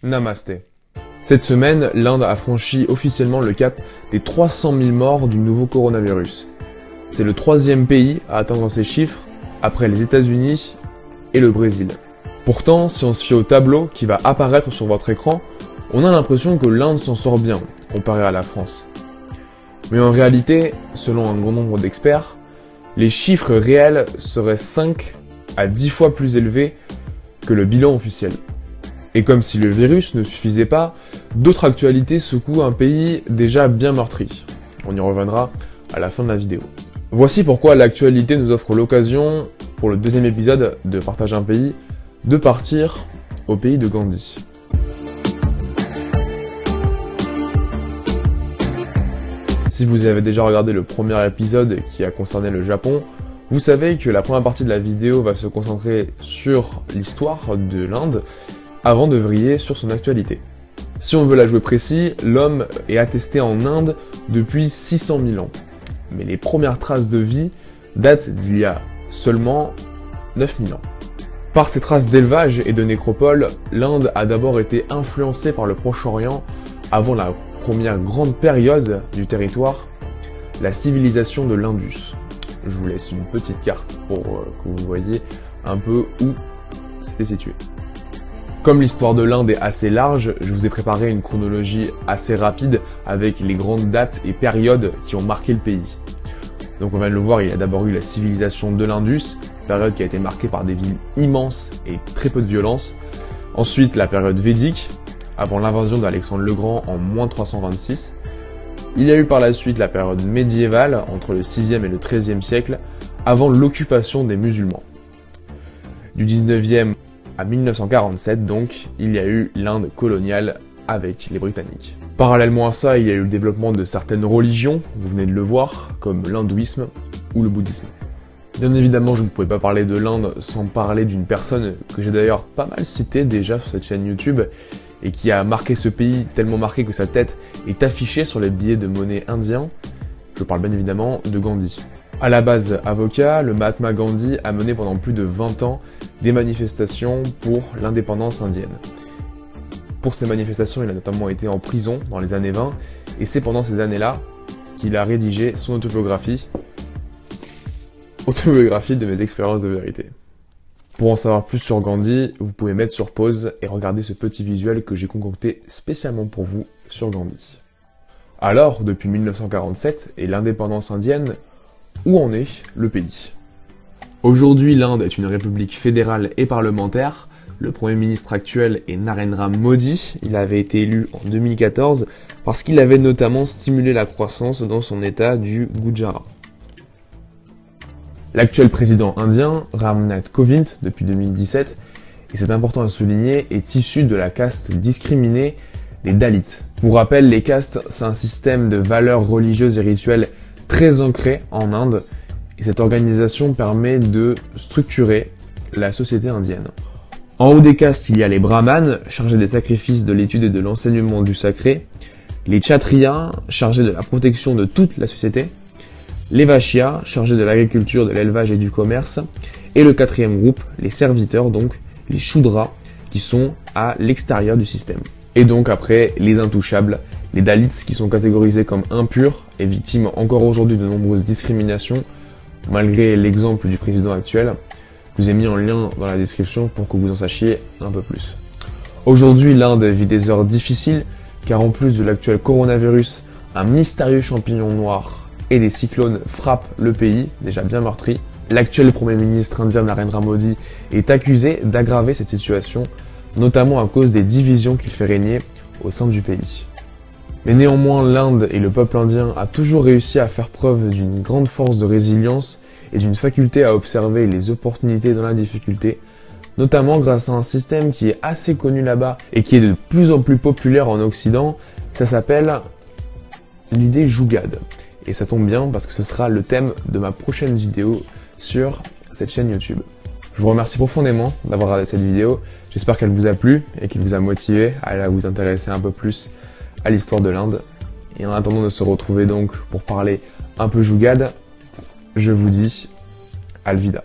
Namasté. Cette semaine, l'Inde a franchi officiellement le cap des 300 000 morts du nouveau coronavirus. C'est le troisième pays à atteindre ces chiffres, après les États-Unis et le Brésil. Pourtant, si on se fie au tableau qui va apparaître sur votre écran, on a l'impression que l'Inde s'en sort bien, comparé à la France. Mais en réalité, selon un grand nombre d'experts, les chiffres réels seraient 5 à 10 fois plus élevés que le bilan officiel. Et comme si le virus ne suffisait pas, d'autres actualités secouent un pays déjà bien meurtri. On y reviendra à la fin de la vidéo. Voici pourquoi l'actualité nous offre l'occasion, pour le deuxième épisode de Partage un pays, de partir au pays de Gandhi. Si vous avez déjà regardé le premier épisode qui a concerné le Japon, vous savez que la première partie de la vidéo va se concentrer sur l'histoire de l'Inde, avant de vriller sur son actualité. Si on veut la jouer précis, l'homme est attesté en Inde depuis 600 000 ans. Mais les premières traces de vie datent d'il y a seulement 9000 ans. Par ces traces d'élevage et de nécropole, l'Inde a d'abord été influencée par le Proche-Orient avant la première grande période du territoire, la civilisation de l'Indus. Je vous laisse une petite carte pour que vous voyez un peu où c'était situé. Comme l'histoire de l'Inde est assez large, je vous ai préparé une chronologie assez rapide avec les grandes dates et périodes qui ont marqué le pays. Donc on vient de le voir, il y a d'abord eu la civilisation de l'Indus, période qui a été marquée par des villes immenses et très peu de violence. Ensuite la période védique, avant l'invasion d'Alexandre le Grand en -326. Il y a eu par la suite la période médiévale, entre le 6e et le 13e siècle, avant l'occupation des musulmans. Du 19e à 1947, donc, il y a eu l'Inde coloniale avec les Britanniques. Parallèlement à ça, il y a eu le développement de certaines religions, vous venez de le voir, comme l'hindouisme ou le bouddhisme. Bien évidemment, je ne pouvais pas parler de l'Inde sans parler d'une personne que j'ai d'ailleurs pas mal citée déjà sur cette chaîne YouTube, et qui a marqué ce pays, tellement marqué que sa tête est affichée sur les billets de monnaie indiens. Je parle bien évidemment de Gandhi. À la base avocat, le Mahatma Gandhi a mené pendant plus de 20 ans des manifestations pour l'indépendance indienne. Pour ces manifestations, il a notamment été en prison dans les années 20, et c'est pendant ces années-là qu'il a rédigé son autobiographie de mes expériences de vérité. Pour en savoir plus sur Gandhi, vous pouvez mettre sur pause et regarder ce petit visuel que j'ai concocté spécialement pour vous sur Gandhi. Alors, depuis 1947 et l'indépendance indienne, où en est le pays? Aujourd'hui, l'Inde est une république fédérale et parlementaire. Le Premier ministre actuel est Narendra Modi. Il avait été élu en 2014 parce qu'il avait notamment stimulé la croissance dans son état du Gujarat. L'actuel président indien, Ram Nath Kovind, depuis 2017, et c'est important à souligner, est issu de la caste discriminée des Dalits. Pour rappel, les castes, c'est un système de valeurs religieuses et rituelles très ancré en Inde, et cette organisation permet de structurer la société indienne. En haut des castes, il y a les brahmanes, chargés des sacrifices, de l'étude et de l'enseignement du sacré, les kshatriyas, chargés de la protection de toute la société, les vaishyas, chargés de l'agriculture, de l'élevage et du commerce, et le quatrième groupe, les serviteurs, donc les shudras, qui sont à l'extérieur du système. Et donc après, les intouchables, les Dalits qui sont catégorisés comme impurs et victimes encore aujourd'hui de nombreuses discriminations, malgré l'exemple du président actuel. Je vous ai mis en lien dans la description pour que vous en sachiez un peu plus. Aujourd'hui, l'Inde vit des heures difficiles, car en plus de l'actuel coronavirus, un mystérieux champignon noir et des cyclones frappent le pays, déjà bien meurtri. L'actuel Premier ministre indien Narendra Modi est accusé d'aggraver cette situation, notamment à cause des divisions qu'il fait régner au sein du pays. Mais néanmoins, l'Inde et le peuple indien a toujours réussi à faire preuve d'une grande force de résilience et d'une faculté à observer les opportunités dans la difficulté, notamment grâce à un système qui est assez connu là-bas et qui est de plus en plus populaire en Occident. Ça s'appelle l'idée Jugaad. Et ça tombe bien parce que ce sera le thème de ma prochaine vidéo sur cette chaîne YouTube. Je vous remercie profondément d'avoir regardé cette vidéo. J'espère qu'elle vous a plu et qu'elle vous a motivé à vous intéresser un peu plus à l'histoire de l'Inde. Et en attendant de se retrouver donc pour parler un peu Jugaad, je vous dis Alvida.